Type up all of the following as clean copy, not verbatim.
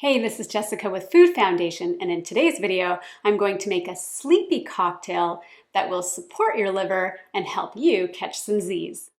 Hey, this is Jessica with Food Foundation, and in today's video, I'm going to make a sleepy cocktail that will support your liver and help you catch some Z's.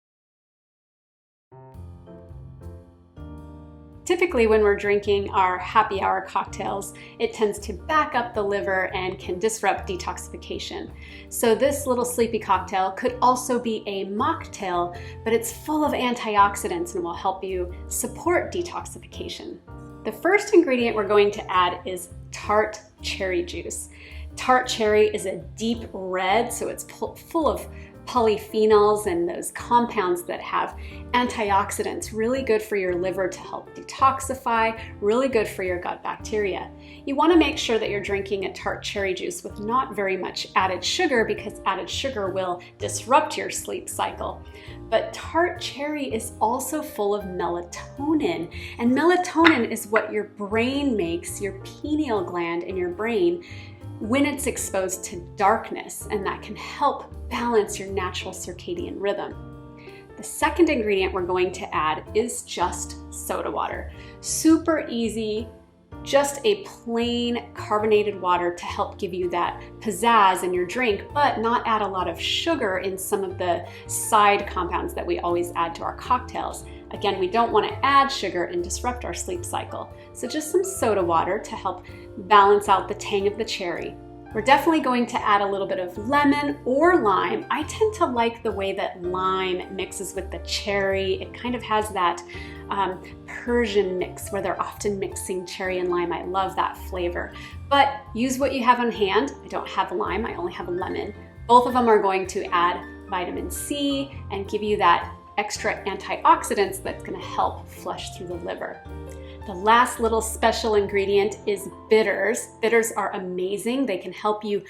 Typically, when we're drinking our happy hour cocktails, it tends to back up the liver and can disrupt detoxification. So this little sleepy cocktail could also be a mocktail, but it's full of antioxidants and will help you support detoxification. The first ingredient we're going to add is tart cherry juice. Tart cherry is a deep red, so it's full of polyphenols and those compounds that have antioxidants, really good for your liver to help detoxify, really good for your gut bacteria. You want to make sure that you're drinking a tart cherry juice with not very much added sugar, because added sugar will disrupt your sleep cycle. But tart cherry is also full of melatonin, and melatonin is what your brain makes, your pineal gland in your brain, when it's exposed to darkness, and that can help balance your natural circadian rhythm. The second ingredient we're going to add is just soda water. Super easy, just a plain carbonated water to help give you that pizzazz in your drink, but not add a lot of sugar in some of the side compounds that we always add to our cocktails. Again, we don't want to add sugar and disrupt our sleep cycle. So just some soda water to help balance out the tang of the cherry. We're definitely going to add a little bit of lemon or lime. I tend to like the way that lime mixes with the cherry. It kind of has that Persian mix where they're often mixing cherry and lime. I love that flavor. But use what you have on hand. I don't have lime, I only have lemon. Both of them are going to add vitamin C and give you that extra antioxidants that's going to help flush through the liver. The last little special ingredient is bitters. Bitters are amazing. They can help you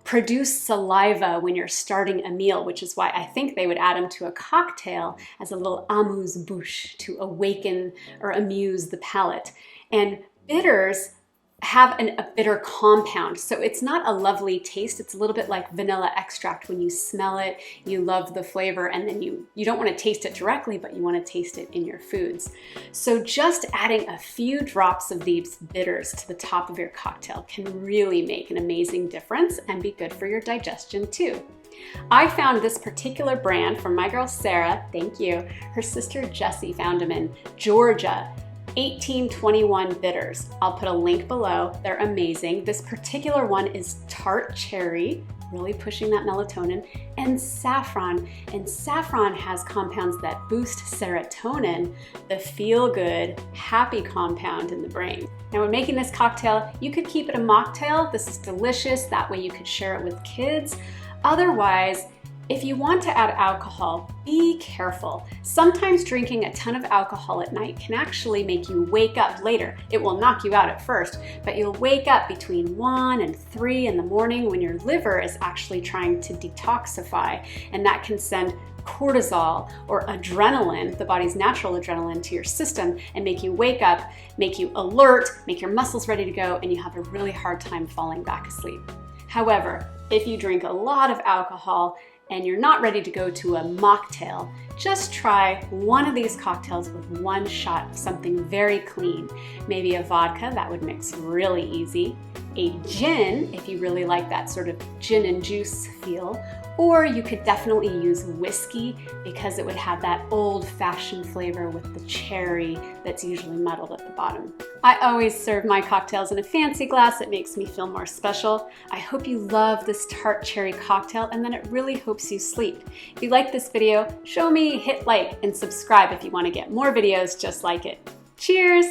produce saliva when you're starting a meal, which is why I think they would add them to a cocktail as a little amuse-bouche to awaken or amuse the palate. And bitters have a bitter compound, so it's not a lovely taste. It's a little bit like vanilla extract. When you smell it, you love the flavor, and then you don't want to taste it directly, but you want to taste it in your foods. So just adding a few drops of these bitters to the top of your cocktail can really make an amazing difference and be good for your digestion too. I found this particular brand from my girl Sarah, thank you. Her sister Jessie found them in Georgia. 1821 bitters. I'll put a link below. They're amazing. This particular one is tart cherry, really pushing that melatonin, and saffron. And saffron has compounds that boost serotonin, the feel-good, happy compound in the brain. Now, when making this cocktail, you could keep it a mocktail. This is delicious. That way you could share it with kids. Otherwise, if you want to add alcohol, be careful. Sometimes drinking a ton of alcohol at night can actually make you wake up later. It will knock you out at first, but you'll wake up between 1 and 3 in the morning when your liver is actually trying to detoxify, and that can send cortisol or adrenaline, the body's natural adrenaline, to your system and make you wake up, make you alert, make your muscles ready to go, and you have a really hard time falling back asleep. However, if you drink a lot of alcohol and you're not ready to go to a mocktail, just try one of these cocktails with one shot of something very clean. Maybe a vodka, that would mix really easy. A gin, if you really like that sort of gin and juice feel. Or you could definitely use whiskey, because it would have that old-fashioned flavor with the cherry that's usually muddled at the bottom. I always serve my cocktails in a fancy glass. It makes me feel more special. I hope you love this tart cherry cocktail, and then it really helps you sleep. If you like this video, show me, hit like, and subscribe if you want to get more videos just like it. Cheers!